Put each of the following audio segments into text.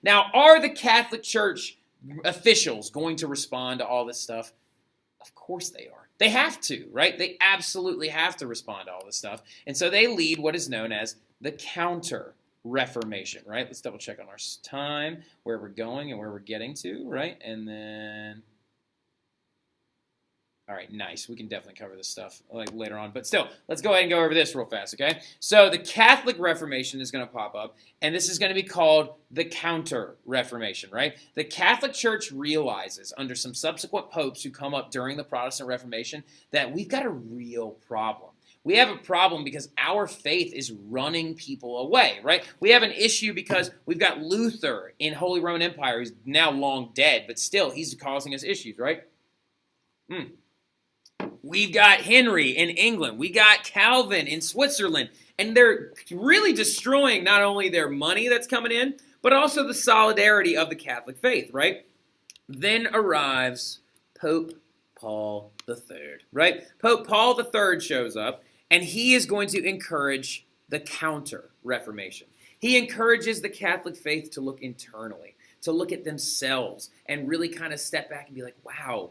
Now, are the Catholic Church officials going to respond to all this stuff? Of course they are. They have to, right? They absolutely have to respond to all this stuff. And so they lead what is known as the Counter-Reformation, right? Let's double check on our time, where we're going and where we're getting to, right? And then... All right, nice. We can definitely cover this stuff like later on. But still, let's go ahead and go over this real fast, okay? So the Catholic Reformation is going to pop up, and this is going to be called the Counter-Reformation, right? The Catholic Church realizes under some subsequent popes who come up during the Protestant Reformation that we've got a real problem. We have a problem because our faith is running people away, right? We have an issue because we've got Luther in Holy Roman Empire, who's now long dead, but still, he's causing us issues, right? We've got Henry in England. We got Calvin in Switzerland. And they're really destroying not only their money that's coming in, but also the solidarity of the Catholic faith, right? Then arrives Pope Paul III, right? Pope Paul III shows up, and he is going to encourage the Counter-Reformation. He encourages the Catholic faith to look internally, to look at themselves, and really kind of step back and be like, wow,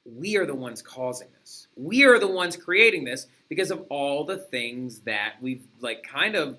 we are the ones causing this. We are the ones creating this because of all the things that we've kind of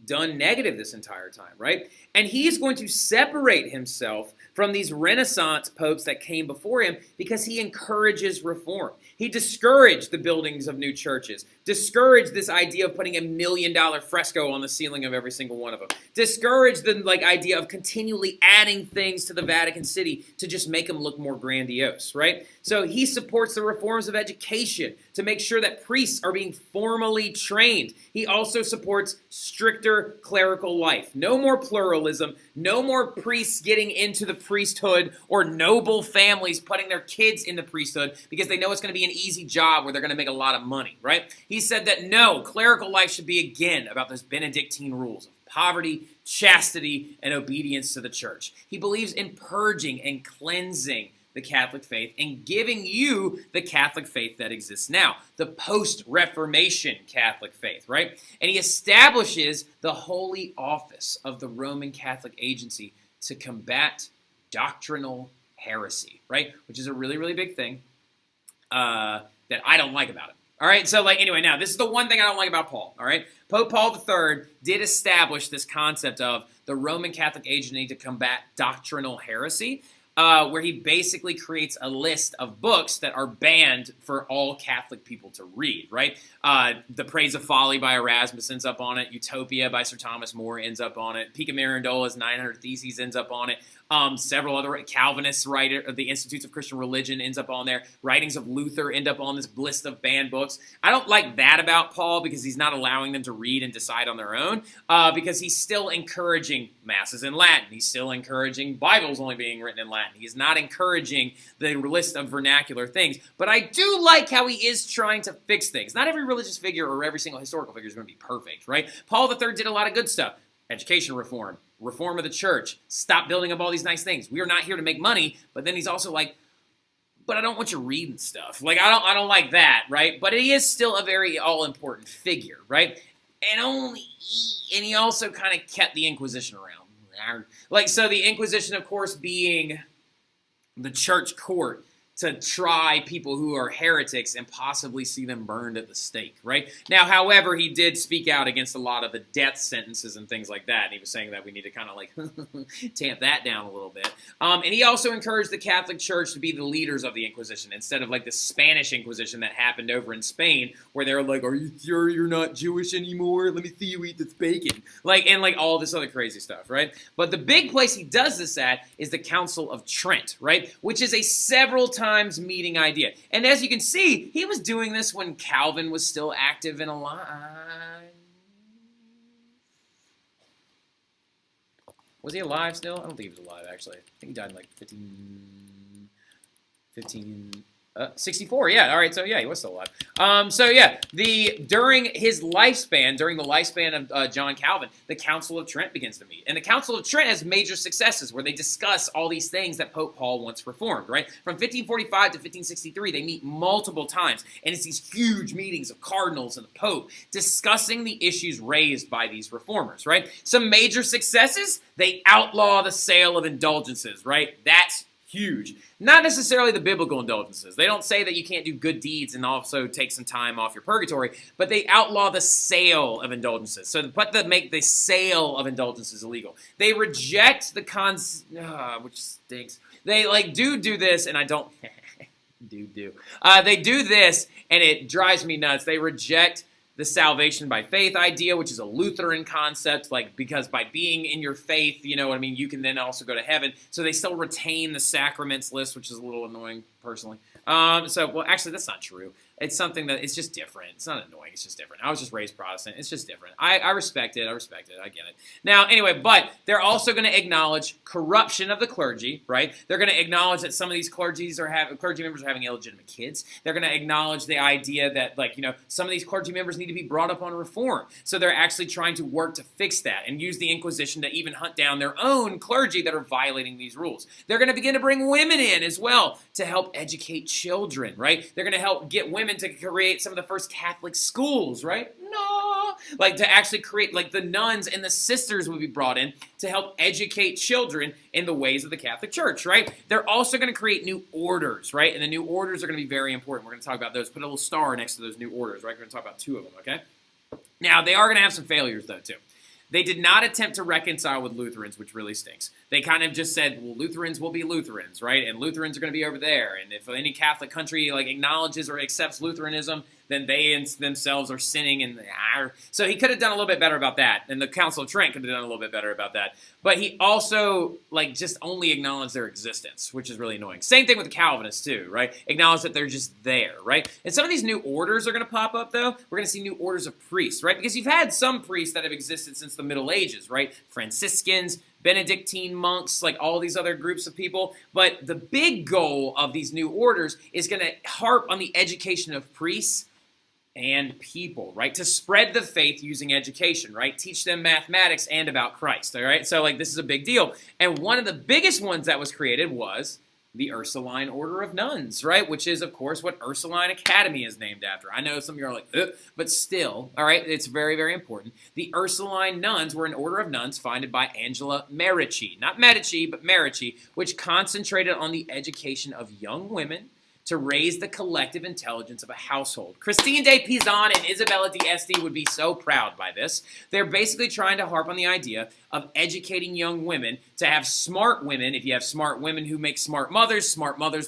done negative this entire time, right? And he's going to separate himself from these Renaissance popes that came before him because he encourages reform. He discouraged the buildings of new churches, discouraged this idea of putting $1 million fresco on the ceiling of every single one of them, discouraged the idea of continually adding things to the Vatican City to just make them look more grandiose, right? So he supports the reforms of education to make sure that priests are being formally trained. He also supports stricter clerical life. No more pluralism, no more priests getting into the priesthood or noble families putting their kids in the priesthood because they know it's going to be an easy job where they're going to make a lot of money, right? He said that no, clerical life should be again about those Benedictine rules of poverty, chastity, and obedience to the church. He believes in purging and cleansing the Catholic faith and giving you the Catholic faith that exists now, the post-Reformation Catholic faith, right? And he establishes the holy office of the Roman Catholic Agency to combat doctrinal heresy, right? Which is a really, really big thing that I don't like about it. All right, so anyway, now this is the one thing I don't like about Paul, all right? Pope Paul III did establish this concept of the Roman Catholic Agency to combat doctrinal heresy, where he basically creates a list of books that are banned for all Catholic people to read, right? The Praise of Folly by Erasmus ends up on it. Utopia by Sir Thomas More ends up on it. Pica Mirandola's 900 Theses ends up on it. Several other Calvinists writer, the Institutes of Christian Religion ends up on there. Writings of Luther end up on this list of banned books. I don't like that about Paul because he's not allowing them to read and decide on their own because he's still encouraging masses in Latin. He's still encouraging Bibles only being written in Latin. He's not encouraging the list of vernacular things. But I do like how he is trying to fix things. Not every religious figure or every single historical figure is going to be perfect, right? Paul III did a lot of good stuff. Education reform, reform of the church, stop building up all these nice things. We are not here to make money, but then he's also like, but I don't want you reading stuff. I don't like that, right? But he is still a very all-important figure, right? And he also kind of kept the Inquisition around. So the Inquisition, of course, being the church court to try people who are heretics and possibly see them burned at the stake, right? Now, however, he did speak out against a lot of the death sentences and things like that. And he was saying that we need to kind of tamp that down a little bit. And he also encouraged the Catholic Church to be the leaders of the Inquisition instead of the Spanish Inquisition that happened over in Spain where they were like, are you sure you're not Jewish anymore? Let me see you eat this bacon. And all this other crazy stuff, right? But the big place he does this at is the Council of Trent, right? Which is a several times meeting idea. And as you can see, he was doing this when Calvin was still active and alive. Was he alive still? I don't think he was alive, actually. I think he died in 64, yeah. All right, so yeah, he was still alive. So yeah, during his lifespan, during the lifespan of John Calvin, the Council of Trent begins to meet, and the Council of Trent has major successes where they discuss all these things that Pope Paul once reformed. Right, from 1545 to 1563, they meet multiple times, and it's these huge meetings of cardinals and the Pope discussing the issues raised by these reformers. Right, some major successes: they outlaw the sale of indulgences. Right, that's huge. Not necessarily the biblical indulgences. They don't say that you can't do good deeds and also take some time off your purgatory, but they outlaw the sale of indulgences. So make the sale of indulgences illegal. They reject the which stinks. They do this, and I don't they do this, and it drives me nuts. They reject the salvation by faith idea, which is a Lutheran concept, because by being in your faith, you know what I mean, you can then also go to heaven. So they still retain the sacraments list, which is a little annoying personally. Well, actually, that's not true. It's something that it's just different. It's not annoying. It's just different. I was just raised Protestant. It's just different. I respect it. I get it. Now, anyway, but they're also going to acknowledge corruption of the clergy, right? They're going to acknowledge that some of these clergy members are having illegitimate kids. They're going to acknowledge the idea that, some of these clergy members need to be brought up on reform. So they're actually trying to work to fix that and use the Inquisition to even hunt down their own clergy that are violating these rules. They're going to begin to bring women in as well to help educate children, right? They're going to help get women to create some of the first Catholic schools, right? No! To actually create, the nuns and the sisters would be brought in to help educate children in the ways of the Catholic Church, right? They're also going to create new orders, right? And the new orders are going to be very important. We're going to talk about those. Put a little star next to those new orders, right? We're going to talk about 2 of them, okay? Now, they are going to have some failures, though, too. They did not attempt to reconcile with Lutherans, which really stinks. They kind of just said, well, Lutherans will be Lutherans, right? And Lutherans are going to be over there. And if any Catholic country acknowledges or accepts Lutheranism, then they themselves are sinning. So he could have done a little bit better about that. And the Council of Trent could have done a little bit better about that. But he also, just only acknowledged their existence, which is really annoying. Same thing with the Calvinists, too, right? Acknowledge that they're just there, right? And some of these new orders are going to pop up, though. We're going to see new orders of priests, right? Because you've had some priests that have existed since the Middle Ages, right? Franciscans, Benedictine monks, all these other groups of people. But the big goal of these new orders is going to harp on the education of priests and people, right? To spread the faith using education, right? Teach them mathematics and about Christ, all right? So, this is a big deal. And one of the biggest ones that was created was the Ursuline Order of Nuns, right? Which is, of course, what Ursuline Academy is named after. I know some of you are like, ugh, but still, all right, it's very, very important. The Ursuline nuns were an order of nuns founded by Angela Merici, not Medici, but Merici, which concentrated on the education of young women to raise the collective intelligence of a household. Christine de Pizan and Isabella d'Este would be so proud by this. They're basically trying to harp on the idea of educating young women to have smart women. If you have smart women who make smart mothers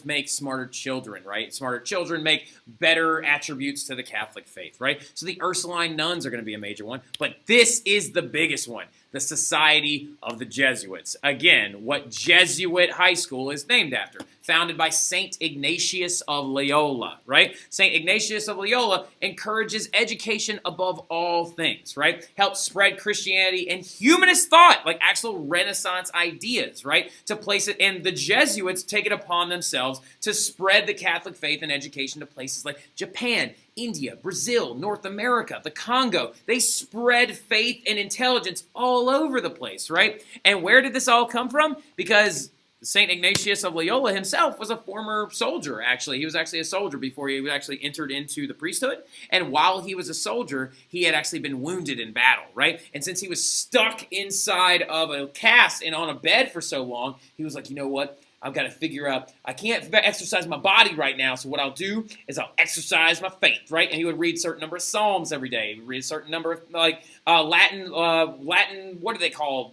make smarter children, right? Smarter children make better attributes to the Catholic faith, right? So the Ursuline nuns are going to be a major one, but this is the biggest one. The Society of the Jesuits. Again, what Jesuit high school is named after. Founded by St. Ignatius of Loyola, right? St. Ignatius of Loyola encourages education above all things, right? Helps spread Christianity and humanist thought, actual Renaissance ideas, right? To place it, and the Jesuits take it upon themselves to spread the Catholic faith and education to places like Japan, India, Brazil, North America, the Congo. They spread faith and intelligence all over the place, right? And where did this all come from? Because St. Ignatius of Loyola himself was a former soldier, actually. He was actually a soldier before he actually entered into the priesthood. And while he was a soldier, he had actually been wounded in battle, right? And since he was stuck inside of a cast and on a bed for so long, he was like, you know what? I've got to figure out, I can't exercise my body right now, so what I'll do is I'll exercise my faith, right? And he would read a certain number of Psalms every day. He would read a certain number of, Latin, what do they call,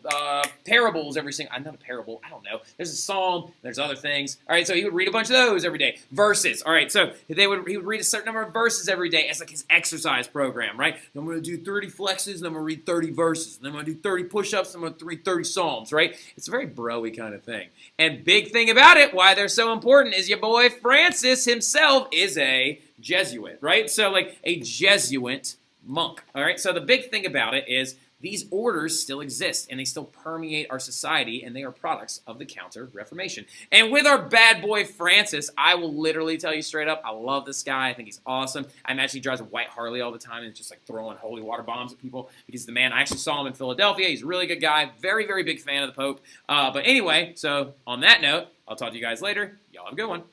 parables every single, not a parable, I don't know. There's a psalm, there's other things. All right, so he would read a bunch of those every day. Verses, all right, so he would read a certain number of verses every day as his exercise program, right? I'm going to do 30 flexes, and I'm going to read 30 verses. And I'm going to do 30 push-ups, and I'm going to read 30 Psalms, right? It's a very bro-y kind of thing. And big thing about it, why they're so important, is your boy Francis himself is a Jesuit, right? So a Jesuit monk. All right, so the big thing about it is these orders still exist and they still permeate our society, and they are products of the Counter-Reformation. And with our bad boy Francis, I will literally tell you straight up, I love this guy. I think he's awesome. I imagine he drives a white Harley all the time and is just like throwing holy water bombs at people because the man, I actually saw him in Philadelphia. He's a really good guy. Very, very big fan of the Pope. But anyway, so on that note, I'll talk to you guys later. Y'all have a good one.